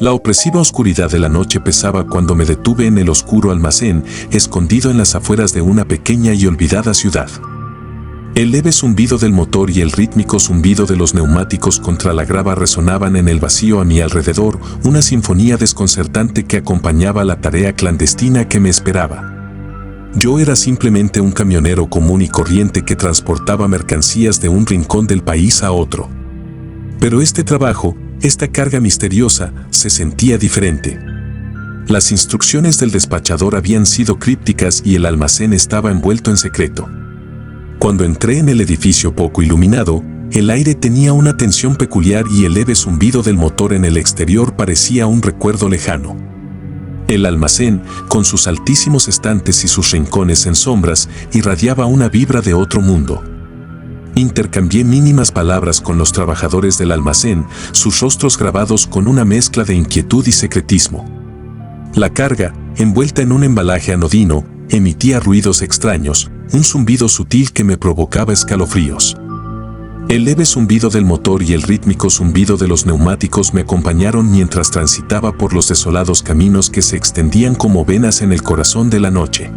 La opresiva oscuridad de la noche pesaba cuando me detuve en el oscuro almacén, escondido en las afueras de una pequeña y olvidada ciudad. El leve zumbido del motor y el rítmico zumbido de los neumáticos contra la grava resonaban en el vacío a mi alrededor, una sinfonía desconcertante que acompañaba la tarea clandestina que me esperaba. Yo era simplemente un camionero común y corriente que transportaba mercancías de un rincón del país a otro. Pero este trabajo, esta carga misteriosa, se sentía diferente. Las instrucciones del despachador habían sido crípticas y el almacén estaba envuelto en secreto. Cuando entré en el edificio poco iluminado, el aire tenía una tensión peculiar y el leve zumbido del motor en el exterior parecía un recuerdo lejano. El almacén, con sus altísimos estantes y sus rincones en sombras, irradiaba una vibra de otro mundo. Intercambié mínimas palabras con los trabajadores del almacén, sus rostros grabados con una mezcla de inquietud y secretismo. La carga, envuelta en un embalaje anodino, emitía ruidos extraños, un zumbido sutil que me provocaba escalofríos. El leve zumbido del motor y el rítmico zumbido de los neumáticos me acompañaron mientras transitaba por los desolados caminos que se extendían como venas en el corazón de la noche.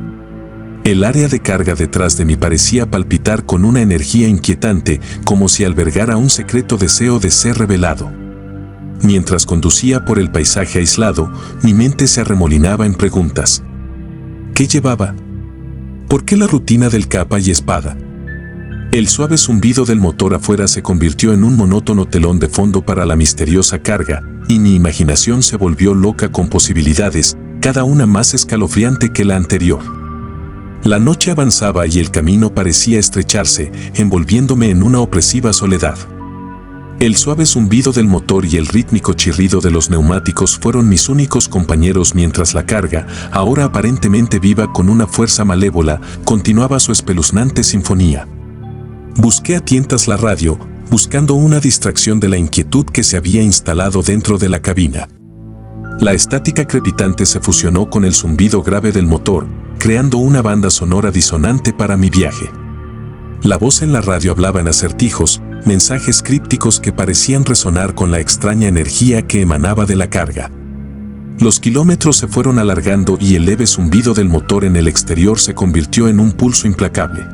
El área de carga detrás de mí parecía palpitar con una energía inquietante, como si albergara un secreto deseo de ser revelado. Mientras conducía por el paisaje aislado, mi mente se arremolinaba en preguntas. ¿Qué llevaba? ¿Por qué la rutina del capa y espada? El suave zumbido del motor afuera se convirtió en un monótono telón de fondo para la misteriosa carga, y mi imaginación se volvió loca con posibilidades, cada una más escalofriante que la anterior. La noche avanzaba y el camino parecía estrecharse, envolviéndome en una opresiva soledad. El suave zumbido del motor y el rítmico chirrido de los neumáticos fueron mis únicos compañeros mientras la carga, ahora aparentemente viva con una fuerza malévola, continuaba su espeluznante sinfonía. Busqué a tientas la radio, buscando una distracción de la inquietud que se había instalado dentro de la cabina. La estática crepitante se fusionó con el zumbido grave del motor, creando una banda sonora disonante para mi viaje. La voz en la radio hablaba en acertijos, mensajes crípticos que parecían resonar con la extraña energía que emanaba de la carga. Los kilómetros se fueron alargando y el leve zumbido del motor en el exterior se convirtió en un pulso implacable.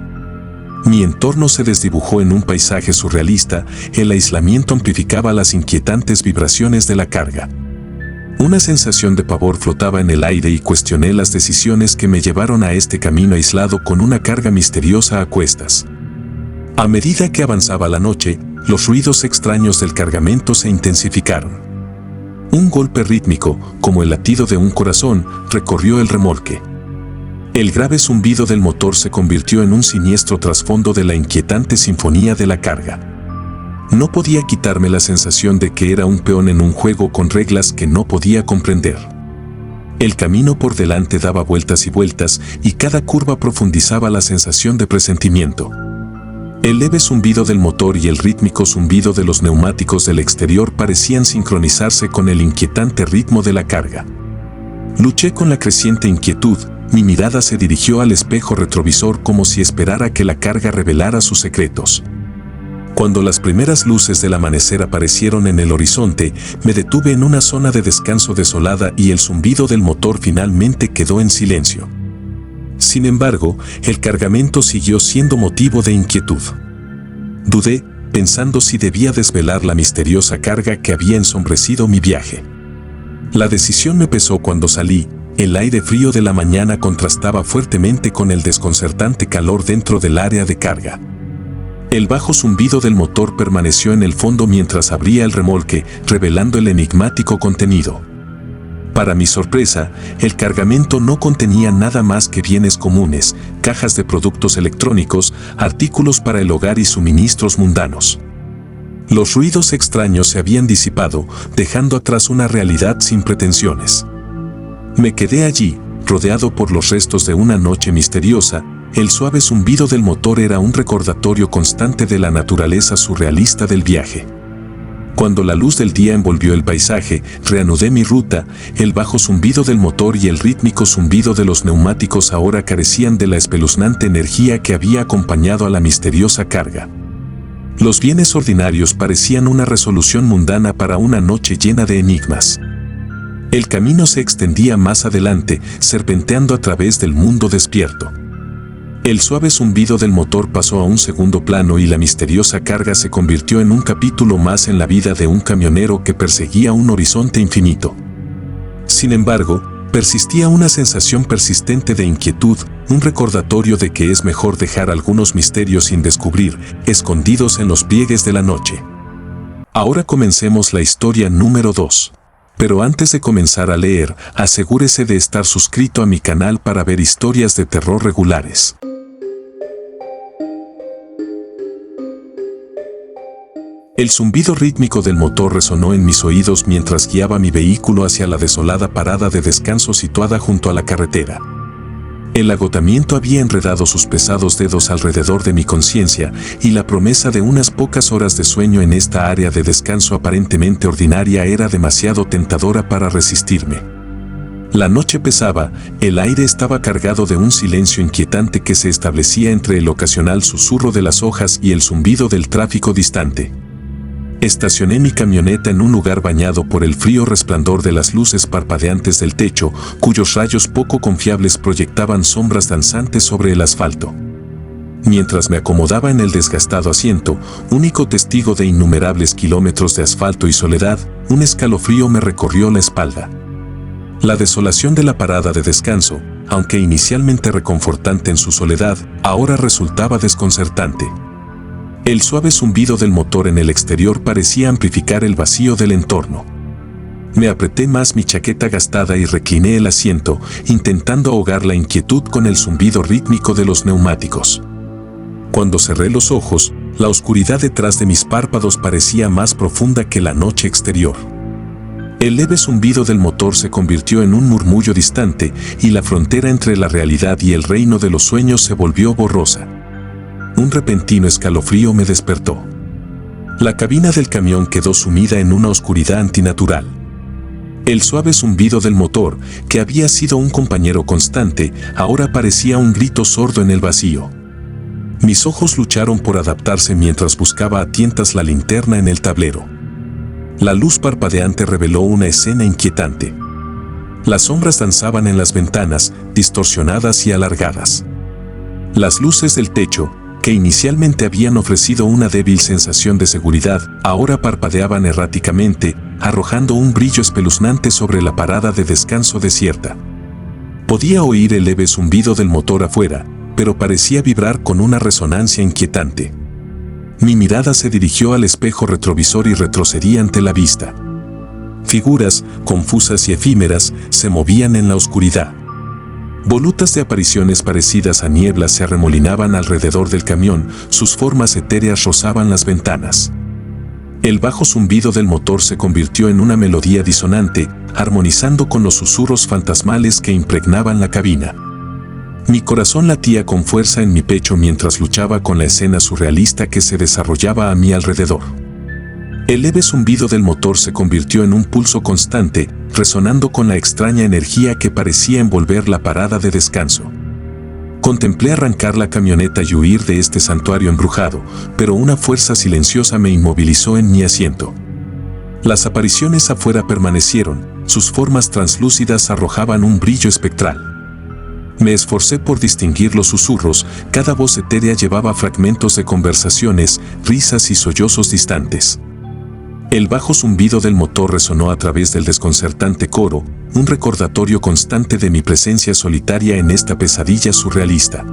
Mi entorno se desdibujó en un paisaje surrealista, el aislamiento amplificaba las inquietantes vibraciones de la carga. Una sensación de pavor flotaba en el aire y cuestioné las decisiones que me llevaron a este camino aislado con una carga misteriosa a cuestas. A medida que avanzaba la noche, los ruidos extraños del cargamento se intensificaron. Un golpe rítmico, como el latido de un corazón, recorrió el remolque. El grave zumbido del motor se convirtió en un siniestro trasfondo de la inquietante sinfonía de la carga. No podía quitarme la sensación de que era un peón en un juego con reglas que no podía comprender. El camino por delante daba vueltas y vueltas, y cada curva profundizaba la sensación de presentimiento. El leve zumbido del motor y el rítmico zumbido de los neumáticos del exterior parecían sincronizarse con el inquietante ritmo de la carga. Luché con la creciente inquietud, mi mirada se dirigió al espejo retrovisor como si esperara que la carga revelara sus secretos. Cuando las primeras luces del amanecer aparecieron en el horizonte, me detuve en una zona de descanso desolada y el zumbido del motor finalmente quedó en silencio. Sin embargo, el cargamento siguió siendo motivo de inquietud. Dudé, pensando si debía desvelar la misteriosa carga que había ensombrecido mi viaje. La decisión me pesó cuando salí. El aire frío de la mañana contrastaba fuertemente con el desconcertante calor dentro del área de carga. El bajo zumbido del motor permaneció en el fondo mientras abría el remolque, revelando el enigmático contenido. Para mi sorpresa, el cargamento no contenía nada más que bienes comunes, cajas de productos electrónicos, artículos para el hogar y suministros mundanos. Los ruidos extraños se habían disipado, dejando atrás una realidad sin pretensiones. Me quedé allí, rodeado por los restos de una noche misteriosa. El suave zumbido del motor era un recordatorio constante de la naturaleza surrealista del viaje. Cuando la luz del día envolvió el paisaje, reanudé mi ruta. El bajo zumbido del motor y el rítmico zumbido de los neumáticos ahora carecían de la espeluznante energía que había acompañado a la misteriosa carga. Los bienes ordinarios parecían una resolución mundana para una noche llena de enigmas. El camino se extendía más adelante, serpenteando a través del mundo despierto. El suave zumbido del motor pasó a un segundo plano y la misteriosa carga se convirtió en un capítulo más en la vida de un camionero que perseguía un horizonte infinito. Sin embargo, persistía una sensación persistente de inquietud, un recordatorio de que es mejor dejar algunos misterios sin descubrir, escondidos en los pliegues de la noche. Ahora comencemos la historia número 2. Pero antes de comenzar a leer, asegúrese de estar suscrito a mi canal para ver historias de terror regulares. El zumbido rítmico del motor resonó en mis oídos mientras guiaba mi vehículo hacia la desolada parada de descanso situada junto a la carretera. El agotamiento había enredado sus pesados dedos alrededor de mi conciencia y la promesa de unas pocas horas de sueño en esta área de descanso aparentemente ordinaria era demasiado tentadora para resistirme. La noche pesaba, el aire estaba cargado de un silencio inquietante que se establecía entre el ocasional susurro de las hojas y el zumbido del tráfico distante. Estacioné mi camioneta en un lugar bañado por el frío resplandor de las luces parpadeantes del techo, cuyos rayos poco confiables proyectaban sombras danzantes sobre el asfalto. Mientras me acomodaba en el desgastado asiento, único testigo de innumerables kilómetros de asfalto y soledad, un escalofrío me recorrió la espalda. La desolación de la parada de descanso, aunque inicialmente reconfortante en su soledad, ahora resultaba desconcertante. El suave zumbido del motor en el exterior parecía amplificar el vacío del entorno. Me apreté más mi chaqueta gastada y recliné el asiento, intentando ahogar la inquietud con el zumbido rítmico de los neumáticos. Cuando cerré los ojos, la oscuridad detrás de mis párpados parecía más profunda que la noche exterior. El leve zumbido del motor se convirtió en un murmullo distante y la frontera entre la realidad y el reino de los sueños se volvió borrosa. Un repentino escalofrío me despertó. La cabina del camión quedó sumida en una oscuridad antinatural. El suave zumbido del motor, que había sido un compañero constante, ahora parecía un grito sordo en el vacío. Mis ojos lucharon por adaptarse mientras buscaba a tientas la linterna en el tablero. La luz parpadeante reveló una escena inquietante. Las sombras danzaban en las ventanas, distorsionadas y alargadas. Las luces del techo, que inicialmente habían ofrecido una débil sensación de seguridad, ahora parpadeaban erráticamente, arrojando un brillo espeluznante sobre la parada de descanso desierta. Podía oír el leve zumbido del motor afuera, pero parecía vibrar con una resonancia inquietante. Mi mirada se dirigió al espejo retrovisor y retrocedí ante la vista. Figuras, confusas y efímeras, se movían en la oscuridad. Volutas de apariciones parecidas a nieblas se arremolinaban alrededor del camión, sus formas etéreas rozaban las ventanas. El bajo zumbido del motor se convirtió en una melodía disonante, armonizando con los susurros fantasmales que impregnaban la cabina. Mi corazón latía con fuerza en mi pecho mientras luchaba con la escena surrealista que se desarrollaba a mi alrededor. El leve zumbido del motor se convirtió en un pulso constante, resonando con la extraña energía que parecía envolver la parada de descanso. Contemplé arrancar la camioneta y huir de este santuario embrujado, pero una fuerza silenciosa me inmovilizó en mi asiento. Las apariciones afuera permanecieron, sus formas translúcidas arrojaban un brillo espectral. Me esforcé por distinguir los susurros, cada voz etérea llevaba fragmentos de conversaciones, risas y sollozos distantes. El bajo zumbido del motor resonó a través del desconcertante coro, un recordatorio constante de mi presencia solitaria en esta pesadilla surrealista.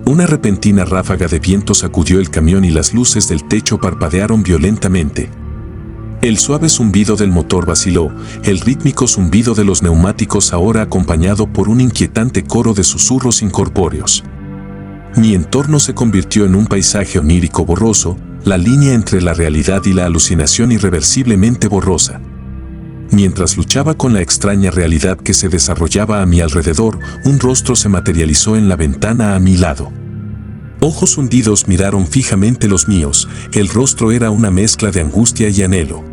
Una repentina ráfaga de viento sacudió el camión y las luces del techo parpadearon violentamente. El suave zumbido del motor vaciló, el rítmico zumbido de los neumáticos ahora acompañado por un inquietante coro de susurros incorpóreos. Mi entorno se convirtió en un paisaje onírico borroso, la línea entre la realidad y la alucinación irreversiblemente borrosa. Mientras luchaba con la extraña realidad que se desarrollaba a mi alrededor, un rostro se materializó en la ventana a mi lado. Ojos hundidos miraron fijamente los míos, el rostro era una mezcla de angustia y anhelo.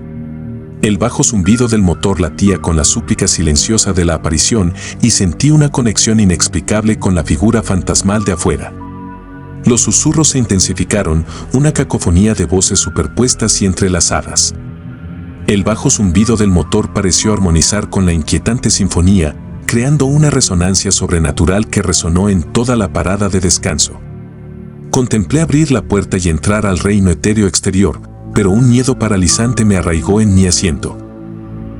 El bajo zumbido del motor latía con la súplica silenciosa de la aparición y sentí una conexión inexplicable con la figura fantasmal de afuera. Los susurros se intensificaron, una cacofonía de voces superpuestas y entrelazadas. El bajo zumbido del motor pareció armonizar con la inquietante sinfonía, creando una resonancia sobrenatural que resonó en toda la parada de descanso. Contemplé abrir la puerta y entrar al reino etéreo exterior, pero un miedo paralizante me arraigó en mi asiento.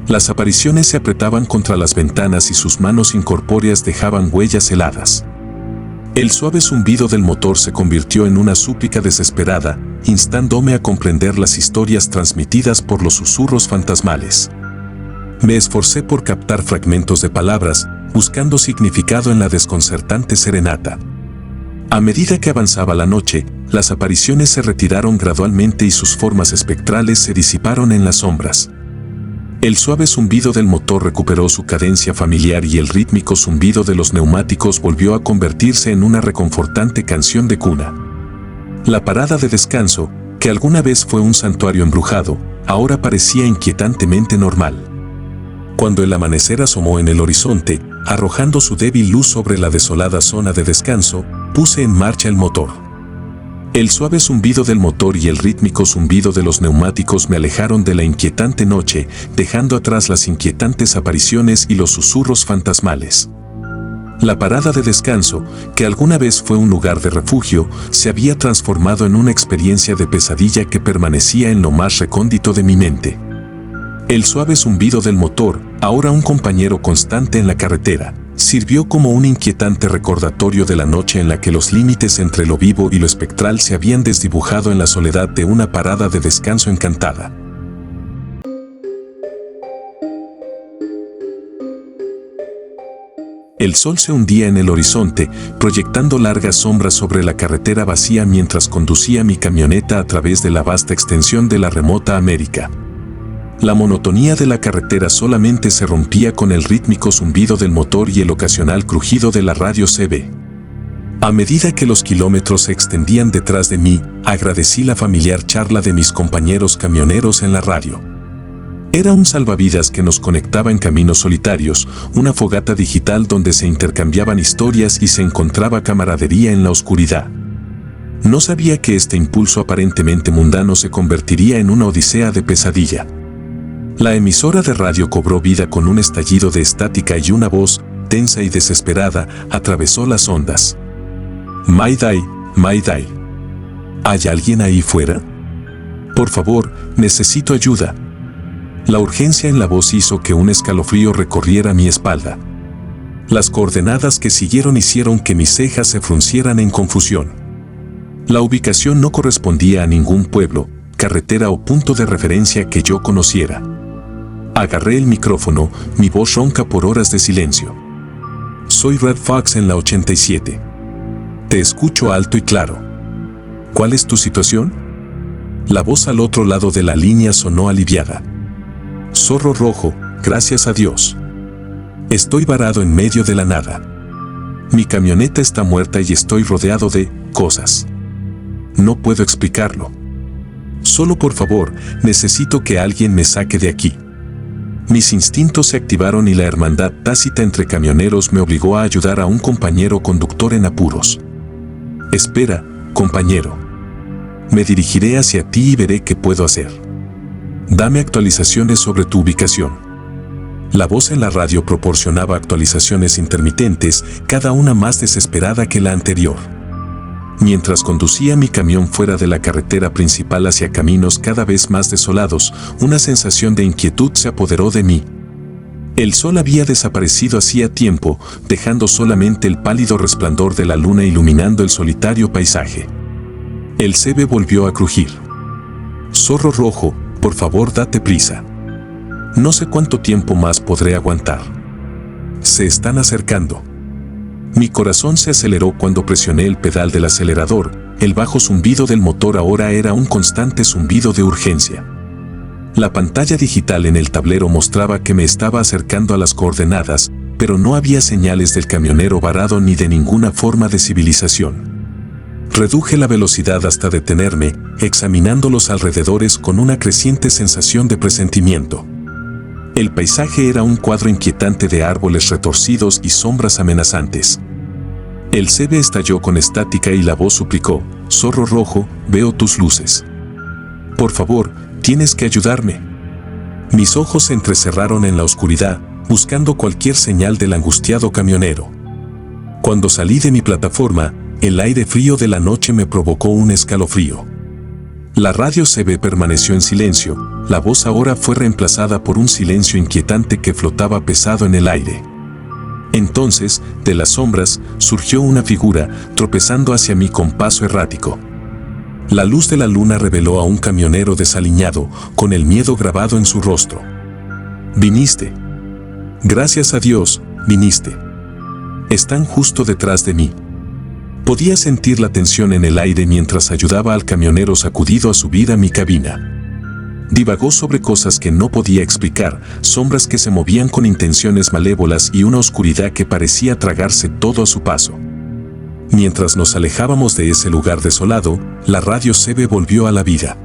Las apariciones se apretaban contra las ventanas y sus manos incorpóreas dejaban huellas heladas. El suave zumbido del motor se convirtió en una súplica desesperada, instándome a comprender las historias transmitidas por los susurros fantasmales. Me esforcé por captar fragmentos de palabras, buscando significado en la desconcertante serenata. A medida que avanzaba la noche, las apariciones se retiraron gradualmente y sus formas espectrales se disiparon en las sombras. El suave zumbido del motor recuperó su cadencia familiar y el rítmico zumbido de los neumáticos volvió a convertirse en una reconfortante canción de cuna. La parada de descanso, que alguna vez fue un santuario embrujado, ahora parecía inquietantemente normal. Cuando el amanecer asomó en el horizonte, arrojando su débil luz sobre la desolada zona de descanso, puse en marcha el motor. El suave zumbido del motor y el rítmico zumbido de los neumáticos me alejaron de la inquietante noche, dejando atrás las inquietantes apariciones y los susurros fantasmales. La parada de descanso, que alguna vez fue un lugar de refugio, se había transformado en una experiencia de pesadilla que permanecía en lo más recóndito de mi mente. El suave zumbido del motor, ahora un compañero constante en la carretera, sirvió como un inquietante recordatorio de la noche en la que los límites entre lo vivo y lo espectral se habían desdibujado en la soledad de una parada de descanso encantada. El sol se hundía en el horizonte, proyectando largas sombras sobre la carretera vacía mientras conducía mi camioneta a través de la vasta extensión de la remota América. La monotonía de la carretera solamente se rompía con el rítmico zumbido del motor y el ocasional crujido de la radio CB. A medida que los kilómetros se extendían detrás de mí, agradecí la familiar charla de mis compañeros camioneros en la radio. Era un salvavidas que nos conectaba en caminos solitarios, una fogata digital donde se intercambiaban historias y se encontraba camaradería en la oscuridad. No sabía que este impulso aparentemente mundano se convertiría en una odisea de pesadilla. La emisora de radio cobró vida con un estallido de estática y una voz, tensa y desesperada, atravesó las ondas. Mayday, Mayday. ¿Hay alguien ahí fuera? Por favor, necesito ayuda. La urgencia en la voz hizo que un escalofrío recorriera mi espalda. Las coordenadas que siguieron hicieron que mis cejas se fruncieran en confusión. La ubicación no correspondía a ningún pueblo, carretera o punto de referencia que yo conociera. Agarré el micrófono, mi voz ronca por horas de silencio. Soy Red Fox en la 87. Te escucho alto y claro. ¿Cuál es tu situación? La voz al otro lado de la línea sonó aliviada. Zorro rojo, gracias a Dios. Estoy varado en medio de la nada. Mi camioneta está muerta y estoy rodeado de cosas. No puedo explicarlo. Solo por favor, necesito que alguien me saque de aquí. Mis instintos se activaron y la hermandad tácita entre camioneros me obligó a ayudar a un compañero conductor en apuros. Espera, compañero. Me dirigiré hacia ti y veré qué puedo hacer. Dame actualizaciones sobre tu ubicación. La voz en la radio proporcionaba actualizaciones intermitentes, cada una más desesperada que la anterior. Mientras conducía mi camión fuera de la carretera principal hacia caminos cada vez más desolados, una sensación de inquietud se apoderó de mí. El sol había desaparecido hacía tiempo, dejando solamente el pálido resplandor de la luna iluminando el solitario paisaje. El CB volvió a crujir. Zorro rojo, por favor date prisa. No sé cuánto tiempo más podré aguantar. Se están acercando. Mi corazón se aceleró cuando presioné el pedal del acelerador. El bajo zumbido del motor ahora era un constante zumbido de urgencia. La pantalla digital en el tablero mostraba que me estaba acercando a las coordenadas, pero no había señales del camionero varado ni de ninguna forma de civilización. Reduje la velocidad hasta detenerme, examinando los alrededores con una creciente sensación de presentimiento. El paisaje era un cuadro inquietante de árboles retorcidos y sombras amenazantes. El CB estalló con estática y la voz suplicó: Zorro rojo, veo tus luces. Por favor, tienes que ayudarme. Mis ojos se entrecerraron en la oscuridad, buscando cualquier señal del angustiado camionero. Cuando salí de mi plataforma, el aire frío de la noche me provocó un escalofrío. La radio CB permaneció en silencio, la voz ahora fue reemplazada por un silencio inquietante que flotaba pesado en el aire. Entonces, de las sombras, surgió una figura, tropezando hacia mí con paso errático. La luz de la luna reveló a un camionero desaliñado, con el miedo grabado en su rostro. «Viniste. Gracias a Dios, viniste. Están justo detrás de mí». Podía sentir la tensión en el aire mientras ayudaba al camionero sacudido a subir a mi cabina. Divagó sobre cosas que no podía explicar, sombras que se movían con intenciones malévolas y una oscuridad que parecía tragarse todo a su paso. Mientras nos alejábamos de ese lugar desolado, la radio CB volvió a la vida.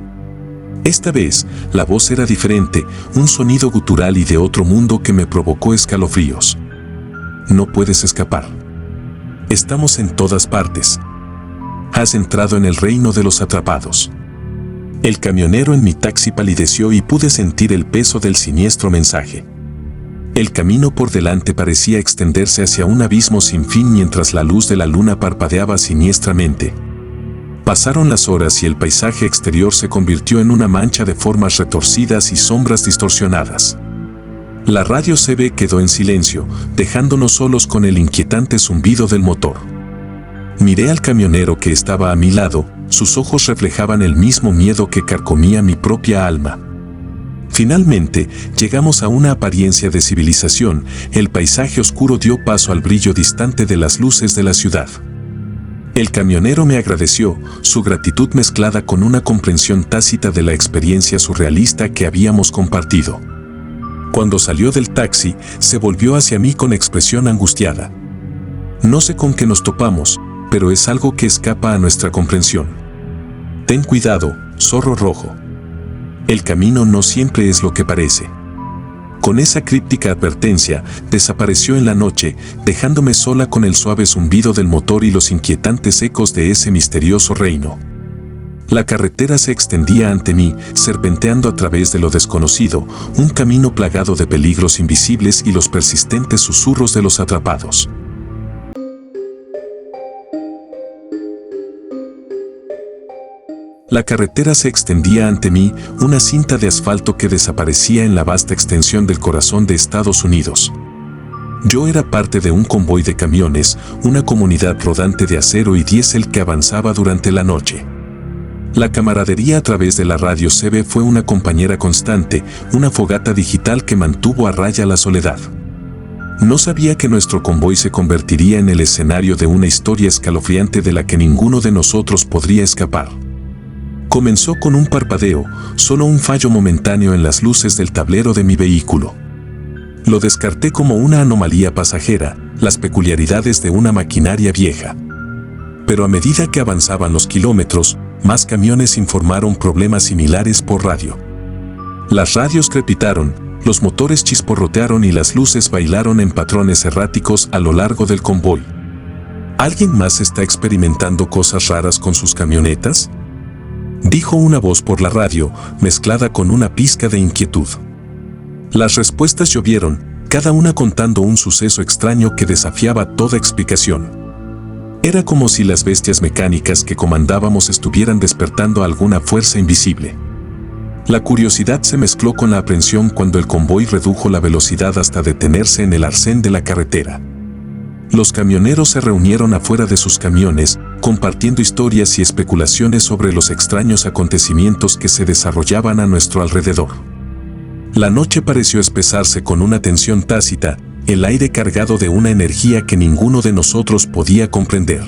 Esta vez, la voz era diferente, un sonido gutural y de otro mundo que me provocó escalofríos. «No puedes escapar. Estamos en todas partes. Has entrado en el reino de los atrapados». El camionero en mi taxi palideció y pude sentir el peso del siniestro mensaje. El camino por delante parecía extenderse hacia un abismo sin fin mientras la luz de la luna parpadeaba siniestramente. Pasaron las horas y el paisaje exterior se convirtió en una mancha de formas retorcidas y sombras distorsionadas. La radio CB quedó en silencio, dejándonos solos con el inquietante zumbido del motor. Miré al camionero que estaba a mi lado, sus ojos reflejaban el mismo miedo que carcomía mi propia alma. Finalmente, llegamos a una apariencia de civilización, el paisaje oscuro dio paso al brillo distante de las luces de la ciudad. El camionero me agradeció, su gratitud mezclada con una comprensión tácita de la experiencia surrealista que habíamos compartido. Cuando salió del taxi, se volvió hacia mí con expresión angustiada. «No sé con qué nos topamos, pero es algo que escapa a nuestra comprensión. Ten cuidado, zorro rojo. El camino no siempre es lo que parece». Con esa críptica advertencia, desapareció en la noche, dejándome sola con el suave zumbido del motor y los inquietantes ecos de ese misterioso reino. La carretera se extendía ante mí, serpenteando a través de lo desconocido, un camino plagado de peligros invisibles y los persistentes susurros de los atrapados. La carretera se extendía ante mí, una cinta de asfalto que desaparecía en la vasta extensión del corazón de Estados Unidos. Yo era parte de un convoy de camiones, una comunidad rodante de acero y diésel que avanzaba durante la noche. La camaradería a través de la radio CB fue una compañera constante, una fogata digital que mantuvo a raya la soledad. No sabía que nuestro convoy se convertiría en el escenario de una historia escalofriante de la que ninguno de nosotros podría escapar. Comenzó con un parpadeo, solo un fallo momentáneo en las luces del tablero de mi vehículo. Lo descarté como una anomalía pasajera, las peculiaridades de una maquinaria vieja. Pero a medida que avanzaban los kilómetros, más camiones informaron problemas similares por radio. Las radios crepitaron, los motores chisporrotearon y las luces bailaron en patrones erráticos a lo largo del convoy. ¿Alguien más está experimentando cosas raras con sus camionetas?, dijo una voz por la radio, mezclada con una pizca de inquietud. Las respuestas llovieron, cada una contando un suceso extraño que desafiaba toda explicación. Era como si las bestias mecánicas que comandábamos estuvieran despertando alguna fuerza invisible. La curiosidad se mezcló con la aprensión cuando el convoy redujo la velocidad hasta detenerse en el arcén de la carretera. Los camioneros se reunieron afuera de sus camiones, compartiendo historias y especulaciones sobre los extraños acontecimientos que se desarrollaban a nuestro alrededor. La noche pareció espesarse con una tensión tácita, el aire cargado de una energía que ninguno de nosotros podía comprender.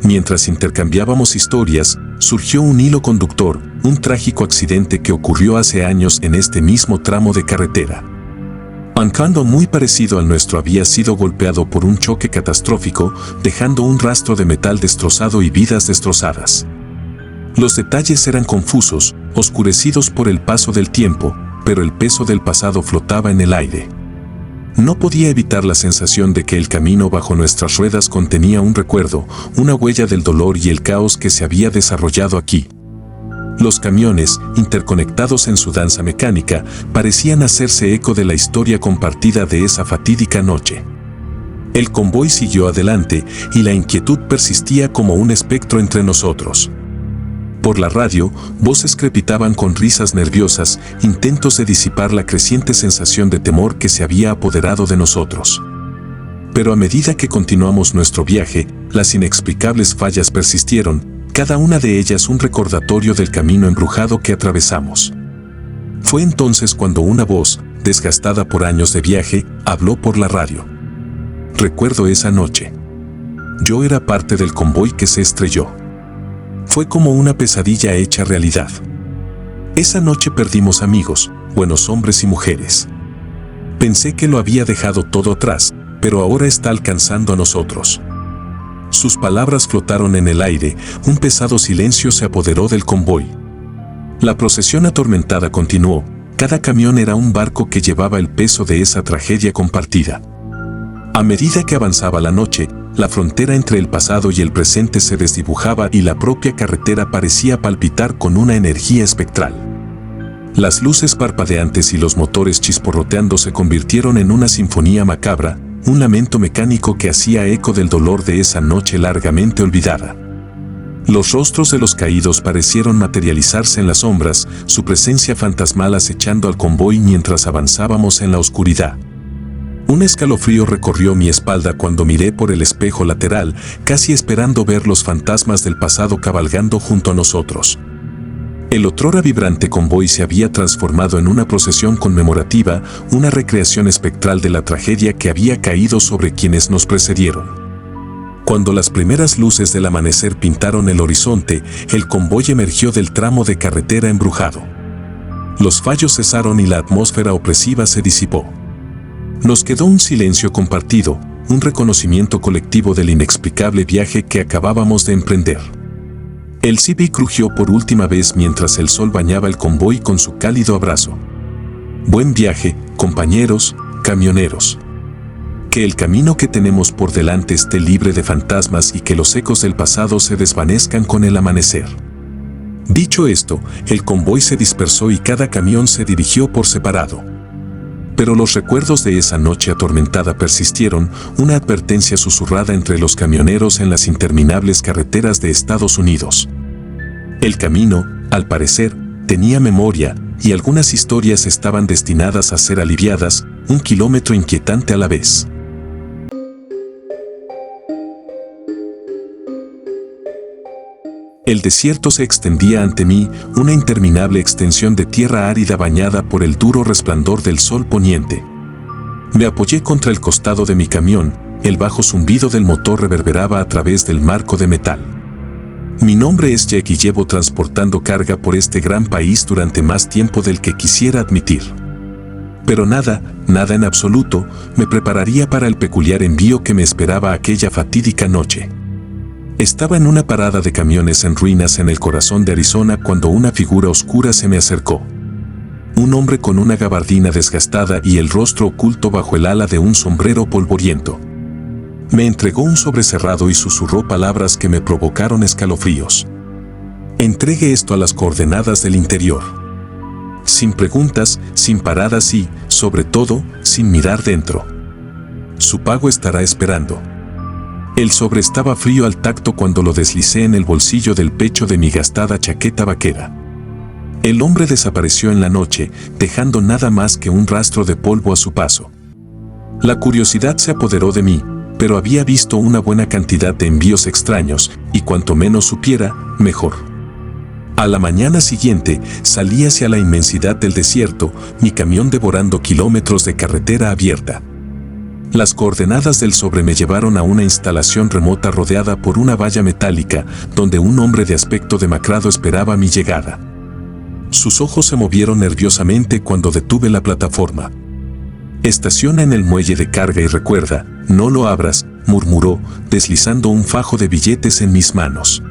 Mientras intercambiábamos historias, surgió un hilo conductor, un trágico accidente que ocurrió hace años en este mismo tramo de carretera. Un camión muy parecido al nuestro había sido golpeado por un choque catastrófico, dejando un rastro de metal destrozado y vidas destrozadas. Los detalles eran confusos, oscurecidos por el paso del tiempo, pero el peso del pasado flotaba en el aire. No podía evitar la sensación de que el camino bajo nuestras ruedas contenía un recuerdo, una huella del dolor y el caos que se había desarrollado aquí. Los camiones, interconectados en su danza mecánica, parecían hacerse eco de la historia compartida de esa fatídica noche. El convoy siguió adelante y la inquietud persistía como un espectro entre nosotros. Por la radio, voces crepitaban con risas nerviosas, intentos de disipar la creciente sensación de temor que se había apoderado de nosotros. Pero a medida que continuamos nuestro viaje, las inexplicables fallas persistieron, cada una de ellas un recordatorio del camino embrujado que atravesamos. Fue entonces cuando una voz, desgastada por años de viaje, habló por la radio. Recuerdo esa noche. Yo era parte del convoy que se estrelló. Fue como una pesadilla hecha realidad. Esa noche perdimos amigos, buenos hombres y mujeres. Pensé que lo había dejado todo atrás, pero ahora está alcanzando a nosotros. Sus palabras flotaron en el aire, un pesado silencio se apoderó del convoy. La procesión atormentada continuó, cada camión era un barco que llevaba el peso de esa tragedia compartida. A medida que avanzaba la noche, la frontera entre el pasado y el presente se desdibujaba y la propia carretera parecía palpitar con una energía espectral. Las luces parpadeantes y los motores chisporroteando se convirtieron en una sinfonía macabra, un lamento mecánico que hacía eco del dolor de esa noche largamente olvidada. Los rostros de los caídos parecieron materializarse en las sombras, su presencia fantasmal acechando al convoy mientras avanzábamos en la oscuridad. Un escalofrío recorrió mi espalda cuando miré por el espejo lateral, casi esperando ver los fantasmas del pasado cabalgando junto a nosotros. El otrora vibrante convoy se había transformado en una procesión conmemorativa, una recreación espectral de la tragedia que había caído sobre quienes nos precedieron. Cuando las primeras luces del amanecer pintaron el horizonte, el convoy emergió del tramo de carretera embrujado. Los fallos cesaron y la atmósfera opresiva se disipó. Nos quedó un silencio compartido, un reconocimiento colectivo del inexplicable viaje que acabábamos de emprender. El Civic crujió por última vez mientras el sol bañaba el convoy con su cálido abrazo. Buen viaje, compañeros, camioneros. Que el camino que tenemos por delante esté libre de fantasmas y que los ecos del pasado se desvanezcan con el amanecer. Dicho esto, el convoy se dispersó y cada camión se dirigió por separado. Pero los recuerdos de esa noche atormentada persistieron, una advertencia susurrada entre los camioneros en las interminables carreteras de Estados Unidos. El camino, al parecer, tenía memoria, y algunas historias estaban destinadas a ser aliviadas, un kilómetro inquietante a la vez. El desierto se extendía ante mí, una interminable extensión de tierra árida bañada por el duro resplandor del sol poniente. Me apoyé contra el costado de mi camión, el bajo zumbido del motor reverberaba a través del marco de metal. Mi nombre es Jack y llevo transportando carga por este gran país durante más tiempo del que quisiera admitir. Pero nada en absoluto, me prepararía para el peculiar envío que me esperaba aquella fatídica noche. Estaba en una parada de camiones en ruinas en el corazón de Arizona cuando una figura oscura se me acercó. Un hombre con una gabardina desgastada y el rostro oculto bajo el ala de un sombrero polvoriento. Me entregó un sobre cerrado y susurró palabras que me provocaron escalofríos. Entregue esto a las coordenadas del interior. Sin preguntas, sin paradas y, sobre todo, sin mirar dentro. Su pago estará esperando. El sobre estaba frío al tacto cuando lo deslicé en el bolsillo del pecho de mi gastada chaqueta vaquera. El hombre desapareció en la noche, dejando nada más que un rastro de polvo a su paso. La curiosidad se apoderó de mí, pero había visto una buena cantidad de envíos extraños, y cuanto menos supiera, mejor. A la mañana siguiente, salí hacia la inmensidad del desierto, mi camión devorando kilómetros de carretera abierta. Las coordenadas del sobre me llevaron a una instalación remota rodeada por una valla metálica, donde un hombre de aspecto demacrado esperaba mi llegada. Sus ojos se movieron nerviosamente cuando detuve la plataforma. Estaciona en el muelle de carga y recuerda, no lo abras, murmuró, deslizando un fajo de billetes en mis manos.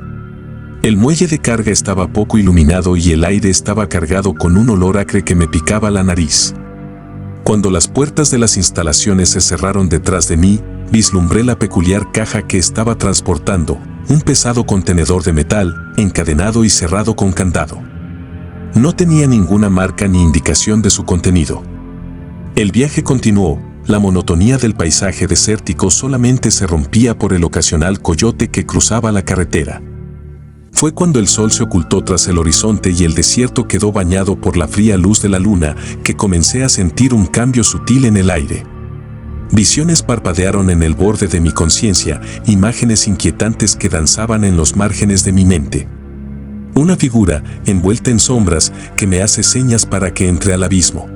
El muelle de carga estaba poco iluminado y el aire estaba cargado con un olor acre que me picaba la nariz. Cuando las puertas de las instalaciones se cerraron detrás de mí, vislumbré la peculiar caja que estaba transportando, un pesado contenedor de metal, encadenado y cerrado con candado. No tenía ninguna marca ni indicación de su contenido. El viaje continuó. La monotonía del paisaje desértico solamente se rompía por el ocasional coyote que cruzaba la carretera. Fue cuando el sol se ocultó tras el horizonte y el desierto quedó bañado por la fría luz de la luna que comencé a sentir un cambio sutil en el aire. Visiones parpadearon en el borde de mi conciencia, imágenes inquietantes que danzaban en los márgenes de mi mente. Una figura, envuelta en sombras, que me hace señas para que entre al abismo.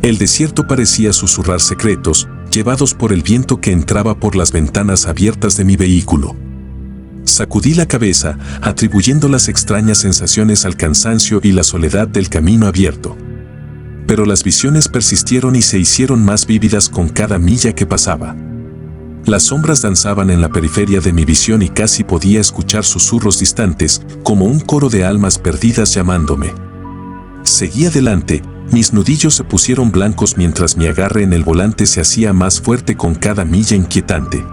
El desierto parecía susurrar secretos, llevados por el viento que entraba por las ventanas abiertas de mi vehículo. Sacudí la cabeza, atribuyendo las extrañas sensaciones al cansancio y la soledad del camino abierto. Pero las visiones persistieron y se hicieron más vívidas con cada milla que pasaba. Las sombras danzaban en la periferia de mi visión y casi podía escuchar susurros distantes, como un coro de almas perdidas llamándome. Seguí adelante. Mis nudillos se pusieron blancos mientras mi agarre en el volante se hacía más fuerte con cada milla inquietante.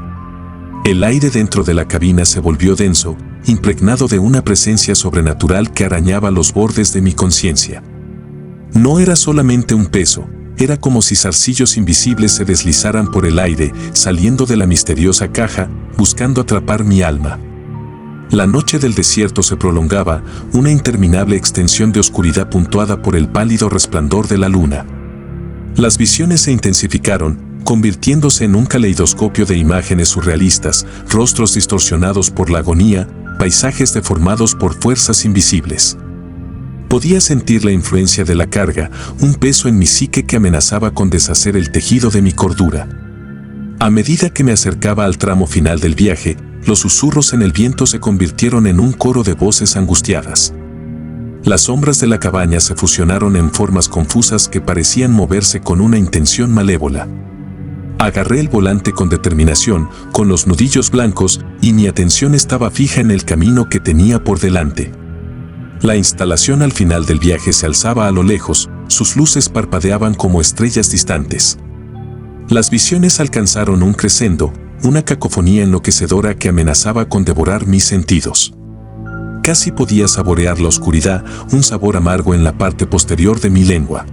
El aire dentro de la cabina se volvió denso, impregnado de una presencia sobrenatural que arañaba los bordes de mi conciencia. No era solamente un peso, era como si zarcillos invisibles se deslizaran por el aire, saliendo de la misteriosa caja, buscando atrapar mi alma. La noche del desierto se prolongaba, una interminable extensión de oscuridad puntuada por el pálido resplandor de la luna. Las visiones se intensificaron, convirtiéndose en un caleidoscopio de imágenes surrealistas, rostros distorsionados por la agonía, paisajes deformados por fuerzas invisibles. Podía sentir la influencia de la carga, un peso en mi psique que amenazaba con deshacer el tejido de mi cordura. A medida que me acercaba al tramo final del viaje, los susurros en el viento se convirtieron en un coro de voces angustiadas. Las sombras de la cabaña se fusionaron en formas confusas que parecían moverse con una intención malévola. Agarré el volante con determinación, con los nudillos blancos, y mi atención estaba fija en el camino que tenía por delante. La instalación al final del viaje se alzaba a lo lejos, sus luces parpadeaban como estrellas distantes. Las visiones alcanzaron un crescendo, una cacofonía enloquecedora que amenazaba con devorar mis sentidos. Casi podía saborear la oscuridad, un sabor amargo en la parte posterior de mi lengua.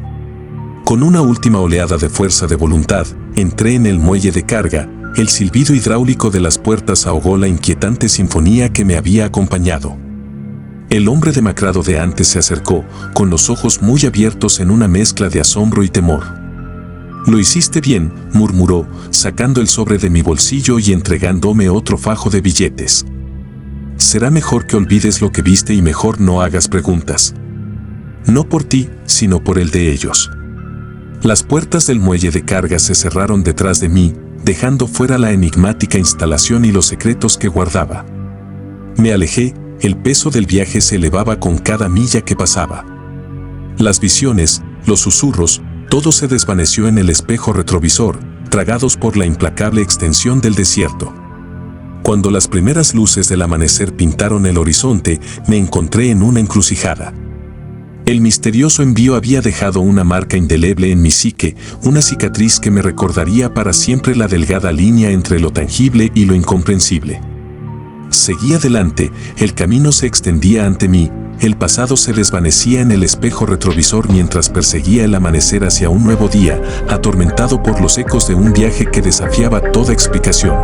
Con una última oleada de fuerza de voluntad, entré en el muelle de carga. El silbido hidráulico de las puertas ahogó la inquietante sinfonía que me había acompañado. El hombre demacrado de antes se acercó, con los ojos muy abiertos en una mezcla de asombro y temor. «Lo hiciste bien», murmuró, sacando el sobre de mi bolsillo y entregándome otro fajo de billetes. «Será mejor que olvides lo que viste y mejor no hagas preguntas. No por ti, sino por el de ellos». Las puertas del muelle de carga se cerraron detrás de mí, dejando fuera la enigmática instalación y los secretos que guardaba. Me alejé, el peso del viaje se elevaba con cada milla que pasaba. Las visiones, los susurros, todo se desvaneció en el espejo retrovisor, tragados por la implacable extensión del desierto. Cuando las primeras luces del amanecer pintaron el horizonte, me encontré en una encrucijada. El misterioso envío había dejado una marca indeleble en mi psique, una cicatriz que me recordaría para siempre la delgada línea entre lo tangible y lo incomprensible. Seguí adelante, el camino se extendía ante mí, el pasado se desvanecía en el espejo retrovisor mientras perseguía el amanecer hacia un nuevo día, atormentado por los ecos de un viaje que desafiaba toda explicación.